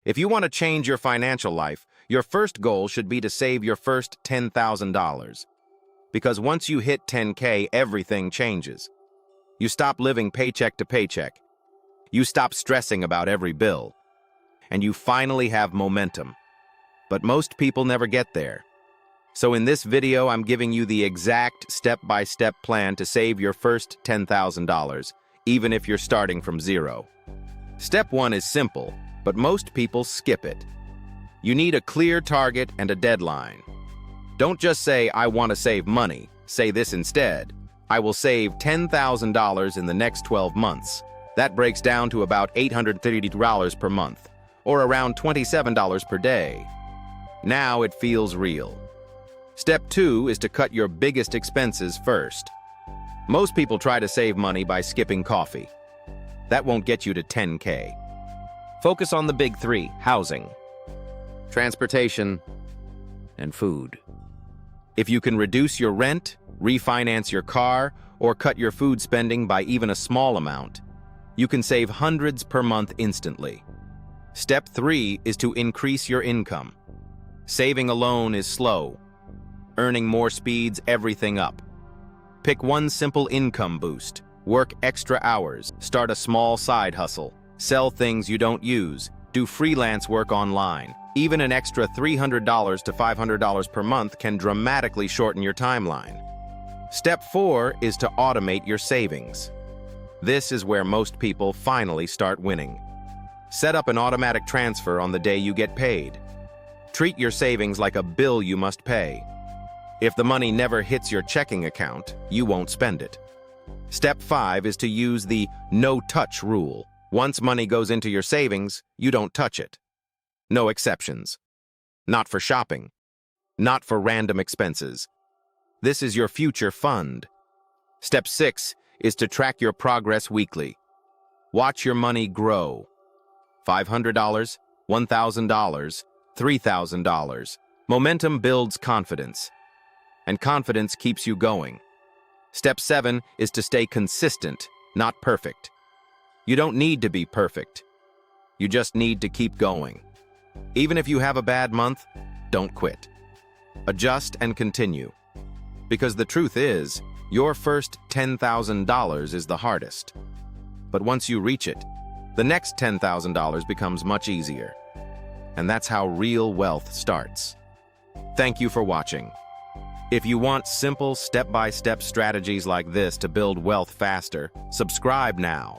If you want to change your financial life, your first goal should be to save your first $10,000. Because once you hit 10K, everything changes. You stop living paycheck to paycheck. You stop stressing about every bill. And you finally have momentum. But most people never get there. So in this video, I'm giving you the exact step-by-step plan to save your first $10,000, even if you're starting from zero. Step 1 is simple, but most people skip it. You need a clear target and a deadline. Don't just say, I want to save money. Say this instead. I will save $10,000 in the next 12 months. That breaks down to about $830 per month, or around $27 per day. Now it feels real. Step 2 is to cut your biggest expenses first. Most people try to save money by skipping coffee. That won't get you to 10K. Focus on the big three: housing, transportation, and food. If you can reduce your rent, refinance your car, or cut your food spending by even a small amount, you can save hundreds per month instantly. Step 3 is to increase your income. Saving alone is slow. Earning more speeds everything up. Pick one simple income boost. Work extra hours. Start a small side hustle. Sell things you don't use. Do freelance work online. Even an extra $300 to $500 per month can dramatically shorten your timeline. Step 4 is to automate your savings. This is where most people finally start winning. Set up an automatic transfer on the day you get paid. Treat your savings like a bill you must pay. If the money never hits your checking account, you won't spend it. Step 5 is to use the no-touch rule. Once money goes into your savings, you don't touch it. No exceptions. Not for shopping. Not for random expenses. This is your future fund. Step 6 is to track your progress weekly. Watch your money grow. $500, $1,000, $3,000. Momentum builds confidence. And confidence keeps you going. Step 7 is to stay consistent, not perfect. You don't need to be perfect. You just need to keep going. Even if you have a bad month, don't quit. Adjust and continue. Because the truth is, your first $10,000 is the hardest. But once you reach it, the next $10,000 becomes much easier. And that's how real wealth starts. Thank you for watching. If you want simple step-by-step strategies like this to build wealth faster, subscribe now.